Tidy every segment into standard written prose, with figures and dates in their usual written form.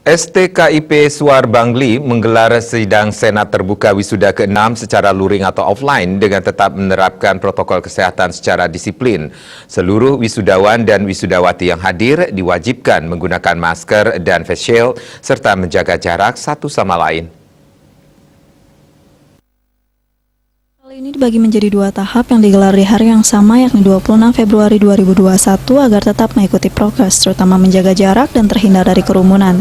STKIP Suar Bangli menggelar sidang Senat Terbuka Wisuda ke-6 secara luring atau offline dengan tetap menerapkan protokol kesehatan secara disiplin. Seluruh wisudawan dan wisudawati yang hadir diwajibkan menggunakan masker dan face shield serta menjaga jarak satu sama lain. Hal ini dibagi menjadi dua tahap yang digelar di hari yang sama, yakni 26 Februari 2021 agar tetap mengikuti prokes, terutama menjaga jarak dan terhindar dari kerumunan.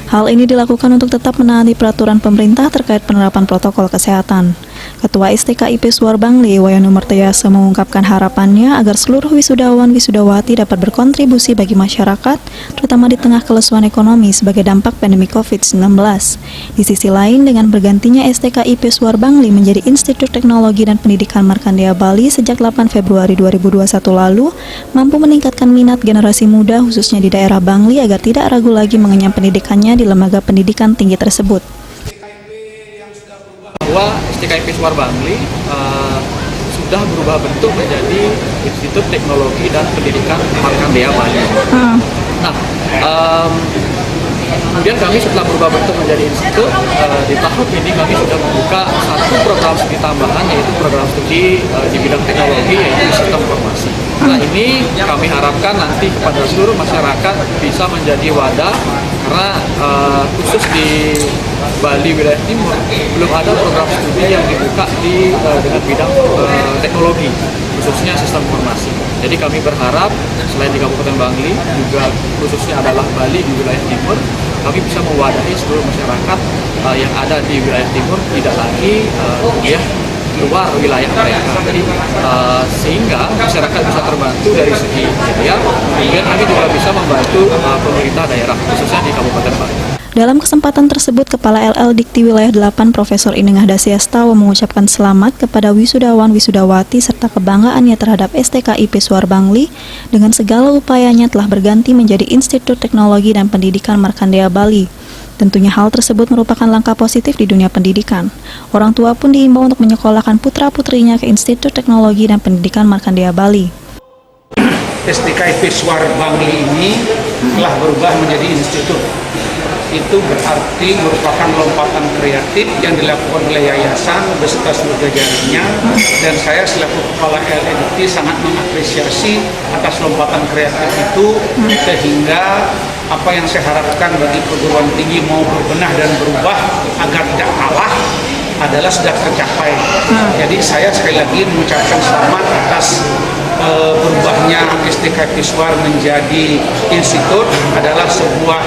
Hal ini dilakukan untuk tetap menaati peraturan pemerintah terkait penerapan protokol kesehatan. Ketua STKIP Suar Bangli, Wayono Mertayasa, mengungkapkan harapannya agar seluruh wisudawan-wisudawati dapat berkontribusi bagi masyarakat, terutama di tengah kelesuan ekonomi sebagai dampak pandemi COVID-19. Di sisi lain, dengan bergantinya STKIP Suar Bangli menjadi Institut Teknologi dan Pendidikan Markandeya Bali sejak 8 Februari 2021 lalu, mampu meningkatkan minat generasi muda khususnya di daerah Bangli agar tidak ragu lagi mengenyam pendidikannya di lembaga pendidikan tinggi tersebut. Bahwa STKIP Suar Bangli sudah berubah bentuk menjadi Institut Teknologi dan Pendidikan Markandeya Bali. Nah, kemudian kami setelah berubah bentuk menjadi institut, di tahun ini kami sudah membuka satu program studi tambahan, yaitu program studi di bidang teknologi, yaitu sistem informasi. Nah, ini kami harapkan nanti kepada seluruh masyarakat bisa menjadi wadah, karena khusus di Bali wilayah timur belum ada program studi yang dibuka dengan bidang teknologi, khususnya sistem informasi. Jadi kami berharap selain di Kabupaten Bangli, juga khususnya adalah Bali di wilayah timur, kami bisa mewadahi seluruh masyarakat yang ada di wilayah timur, tidak lagi keluar wilayah mereka. Jadi sehingga masyarakat bisa terbantu dari segi biaya, kemudian kami juga bisa membantu pemerintah daerah, khususnya di Kabupaten Bali. Dalam kesempatan tersebut, Kepala LL Dikti Wilayah 8 Profesor Inengah Dasyestawa mengucapkan selamat kepada wisudawan-wisudawati serta kebanggaannya terhadap STKIP Suar Bangli dengan segala upayanya telah berganti menjadi Institut Teknologi dan Pendidikan Markandeya Bali. Tentunya hal tersebut merupakan langkah positif di dunia pendidikan. Orang tua pun diimbau untuk menyekolahkan putra-putrinya ke Institut Teknologi dan Pendidikan Markandeya Bali. STKIP Suar Bangli ini telah berubah menjadi institut. Itu berarti merupakan lompatan kreatif yang dilakukan oleh yayasan beserta seluruh jajarannya, dan saya selaku Kepala LLDT sangat mengapresiasi atas lompatan kreatif itu, sehingga apa yang saya harapkan bagi perguruan tinggi mau berbenah dan berubah agar tidak kalah adalah sudah tercapai. Jadi saya sekali lagi mengucapkan selamat atas berubahnya STKIP Suar menjadi institut, adalah sebuah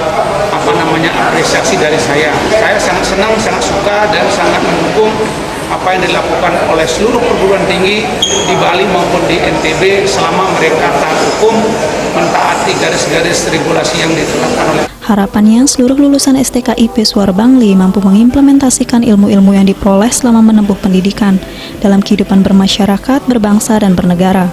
apresiasi dari saya. Saya sangat senang, sangat suka, dan sangat mendukung apa yang dilakukan oleh seluruh perguruan tinggi di Bali maupun di NTB selama mereka taat hukum, mentaati garis-garis regulasi yang ditetapkan oleh. Harapannya, seluruh lulusan STKIP Suar Bangli mampu mengimplementasikan ilmu-ilmu yang diperoleh selama menempuh pendidikan dalam kehidupan bermasyarakat, berbangsa, dan bernegara.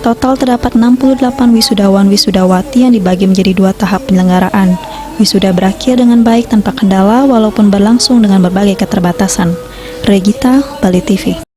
Total terdapat 68 wisudawan-wisudawati yang dibagi menjadi dua tahap penyelenggaraan. Wisuda berakhir dengan baik tanpa kendala walaupun berlangsung dengan berbagai keterbatasan. Regita, Bali TV.